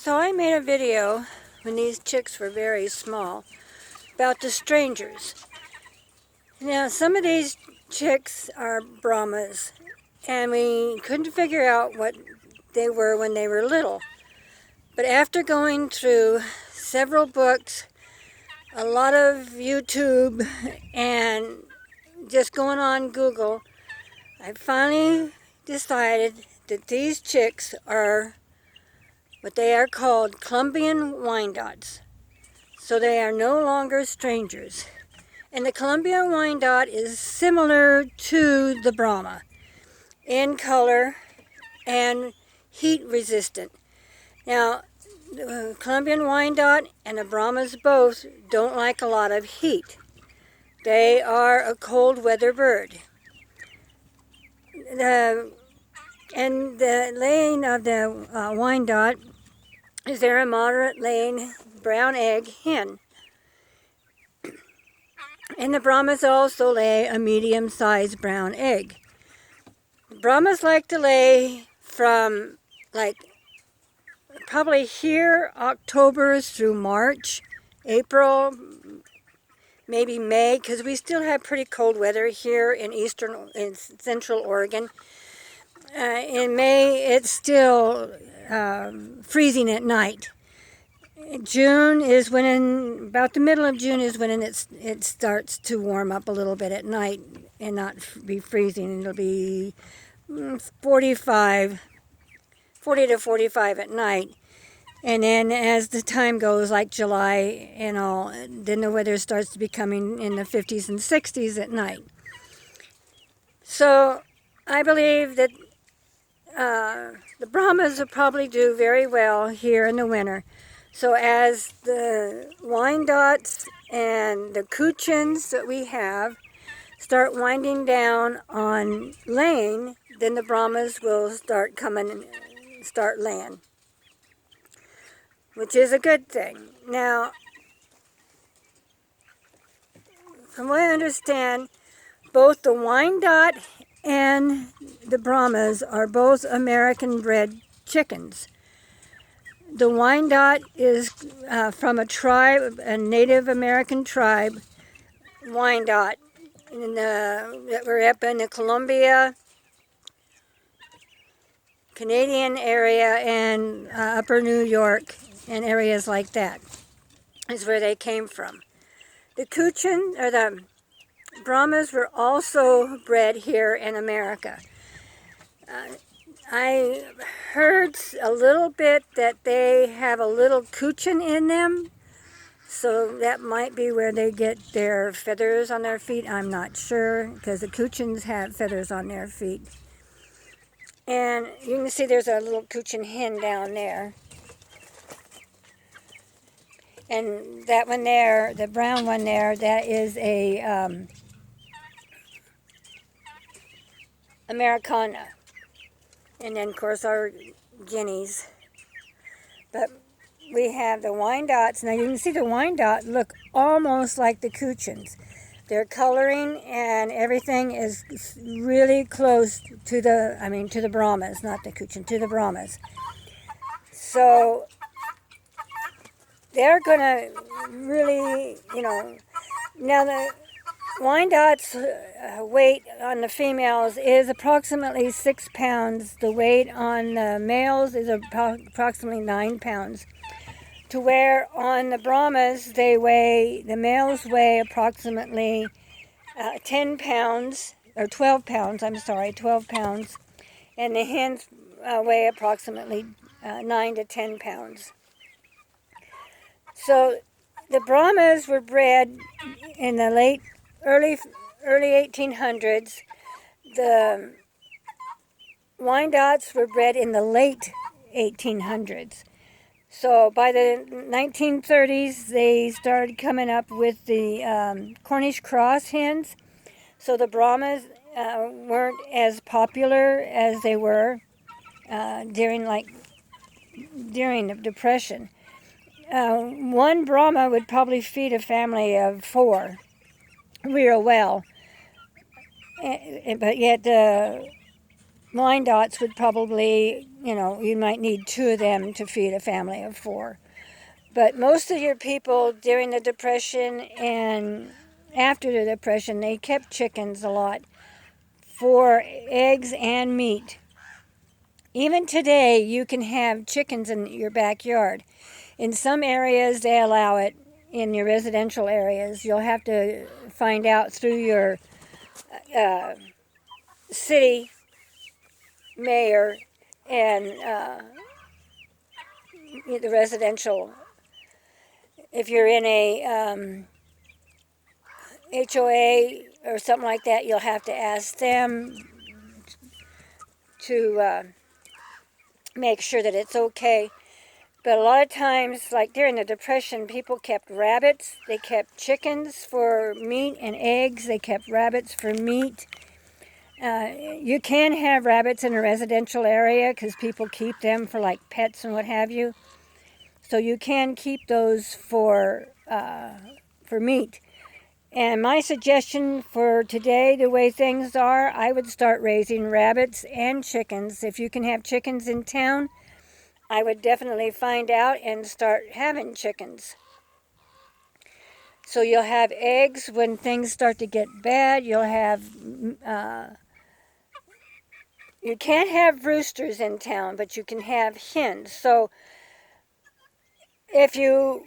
So I made a video when these chicks were very small about the strangers. Now some of these chicks are Brahmas, and we couldn't figure out what they were when they were little. But after going through several books, a lot of YouTube, and just going on Google, I finally decided that these chicks are what they are called Columbian Wyandottes. So they are no longer strangers. And the Columbian Wyandotte is similar to the Brahma in color and heat resistant. Now, the Columbian Wyandotte and the Brahmas both don't like a lot of heat. They are a cold weather bird. The laying of the Wyandotte is they're a moderate laying brown egg hen. And the Brahmas also lay a medium-sized brown egg. Brahmas like to lay from probably here October through March, April, maybe May, because we still have pretty cold weather here in central Oregon. In May, it's still freezing at night. June is about the middle of June is when it starts to warm up a little bit at night and not be freezing. It'll be 40 to 45 at night. And then as the time goes, like July and all, then the weather starts to becoming in the 50s and 60s at night. So I believe that the Brahmas will probably do very well here in the winter. So as the Wyandottes and the Coochins that we have start winding down on laying, then the Brahmas will start coming and start laying, which is a good thing. Now, from what I understand, both the Wyandotte and the Brahmas are both American-bred chickens. The Wyandotte is from a tribe, a Native American tribe, Wyandotte, that were up in the Columbia, Canadian area, and upper New York, and areas like that is where they came from. The Cochin, or the Brahmas, were also bred here in America. I heard a little bit that they have a little Cochin in them, so that might be where they get their feathers on their feet. I'm not sure, because the Cochins have feathers on their feet. And you can see there's a little Cochin hen down there. And that one there, the brown one there, that is a Americana. And then, of course, our guineas. But we have the Wyandottes. Now, you can see the Wyandotte look almost like the Cochins. Their coloring and everything is really close to the Brahmas, not the Cochin, to the Brahmas. So they're going to really, now the Wyandottes' weight on the females is approximately 6 pounds. The weight on the males is approximately 9 pounds. To where on the Brahmas, the males weigh approximately 10 pounds, or 12 pounds, 12 pounds. And the hens weigh approximately 9 to 10 pounds. So the Brahmas were bred in the early 1800s. The Wyandottes were bred in the late 1800s. So by the 1930s, they started coming up with the Cornish cross hens. So the Brahmas weren't as popular as they were during the Depression. One Brahma would probably feed a family of 4 real well. But yet Wyandottes would probably, you might need 2 of them to feed a family of 4. But most of your people during the Depression and after the Depression, they kept chickens a lot for eggs and meat. Even today, you can have chickens in your backyard. In some areas, they allow it. In your residential areas, you'll have to find out through your city mayor and the residential. If you're in a HOA or something like that, you'll have to ask them to make sure that it's okay. But a lot of times, like during the Depression, people kept rabbits. They kept chickens for meat and eggs. They kept rabbits for meat. You can have rabbits in a residential area because people keep them for like pets and what have you. So you can keep those for meat. And my suggestion for today, the way things are, I would start raising rabbits and chickens. If you can have chickens in town, I would definitely find out and start having chickens. So you'll have eggs when things start to get bad. You'll have, you can't have roosters in town, but you can have hens. So if you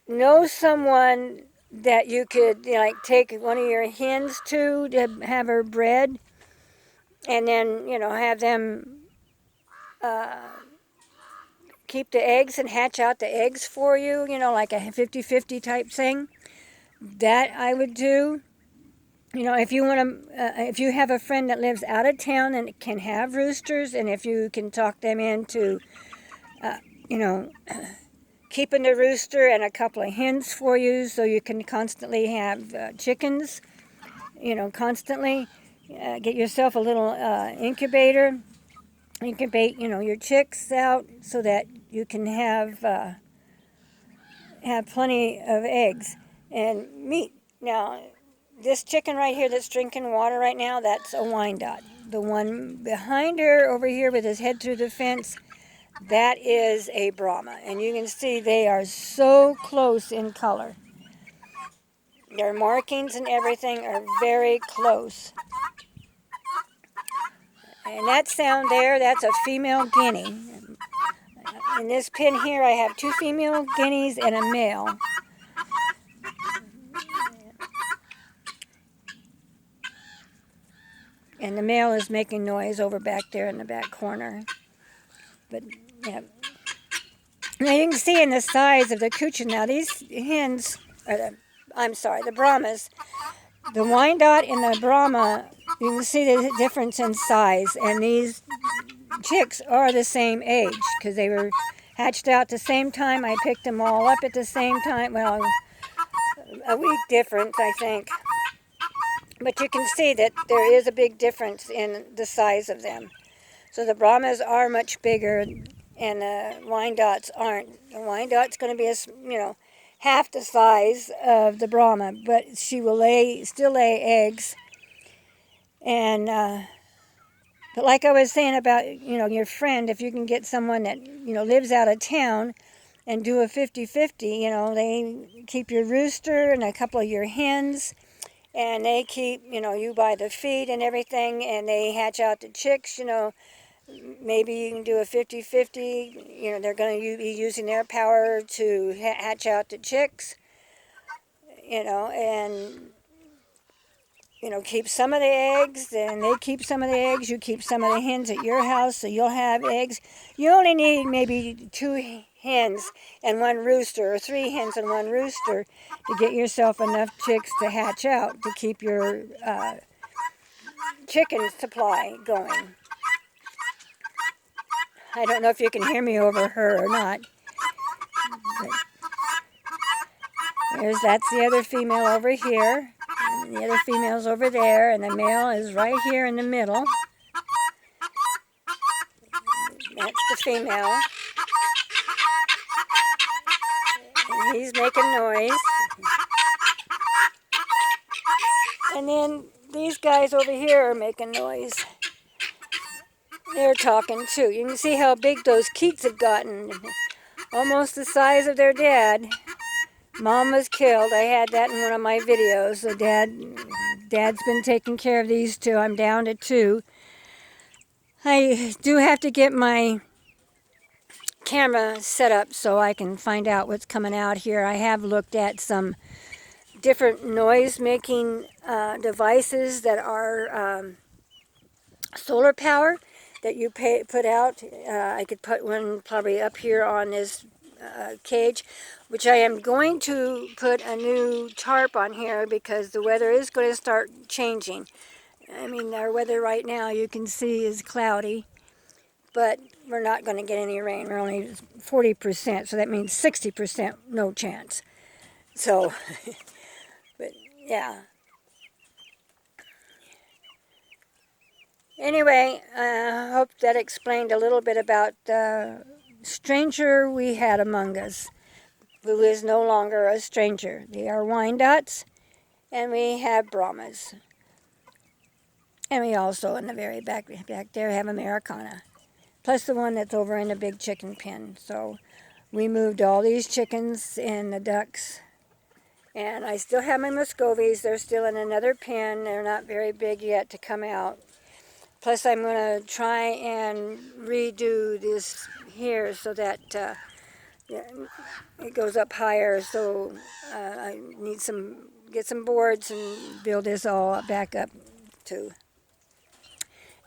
know someone that you could like take one of your hens to have her bred, and then have them keep the eggs and hatch out the eggs for you, like a 50-50 type thing, that I would do. If you want to, if you have a friend that lives out of town and can have roosters, and if you can talk them into keeping the rooster and a couple of hens for you, so you can constantly have chickens, constantly. Get yourself a little incubator. Incubate, your chicks out so that you can have plenty of eggs and meat. Now, this chicken right here that's drinking water right now, that's a Wyandotte. The one behind her over here with his head through the fence, that is a Brahma. And you can see they are so close in color. Their markings and everything are very close. And that sound there, that's a female guinea. In this pen here, I have 2 female guineas and a male. And the male is making noise over back there in the back corner. But, yeah. Now you can see in the size of the coochie. Now these hens, the Brahmas, the Wyandotte and the Brahma, you can see the difference in size. And these chicks are the same age because they were hatched out the same time. I picked them all up at the same time. Well, a week difference, I think. But you can see that there is a big difference in the size of them. So the Brahmas are much bigger, and the Wyandottes aren't. The Wyandotte's going to be half the size of the Brahma, but she will still lay eggs. And but like I was saying about your friend, if you can get someone that lives out of town and do a 50-50, they keep your rooster and a couple of your hens. And they keep, you buy the feed and everything, and they hatch out the chicks, Maybe you can do a 50-50. They're going to be using their power to hatch out the chicks, and, keep some of the eggs, and they keep some of the eggs. You keep some of the hens at your house, so you'll have eggs. You only need maybe 2 hens and 1 rooster, or 3 hens and 1 rooster to get yourself enough chicks to hatch out to keep your chicken supply going. I don't know if you can hear me over her or not. That's the other female over here. And the other female's over there, and the male is right here in the middle. That's the female. And he's making noise. And then these guys over here are making noise. They're talking too. You can see how big those Keats have gotten. Almost the size of their dad. Mom was killed. I had that in one of my videos. So Dad's been taking care of these two. I'm down to two. I do have to get my camera set up so I can find out what's coming out here. I have looked at some different noise making devices that are solar power that you put out. I could put one probably up here on this cage, which I am going to put a new tarp on here because the weather is going to start changing. I mean, our weather right now you can see is cloudy, but we're not going to get any rain. We're only 40%, so that means 60% no chance. So, but yeah. Anyway, I hope that explained a little bit about the stranger we had among us, who is no longer a stranger. They are Wyandottes, and we have Brahmas. And we also, in the very back there, have Americana, plus the one that's over in the big chicken pen. So we moved all these chickens and the ducks. And I still have my Muscovies. They're still in another pen. They're not very big yet to come out. Plus, I'm going to try and redo this here so that it goes up higher. So I need get some boards and build this all back up too.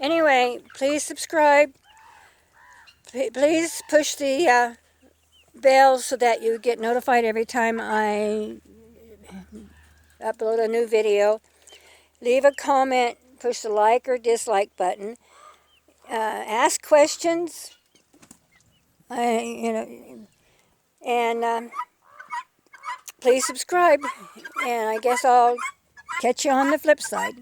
Anyway, please subscribe. Please push the bell so that you get notified every time I upload a new video. Leave a comment. Push the like or dislike button. Ask questions. And please subscribe. And I guess I'll catch you on the flip side.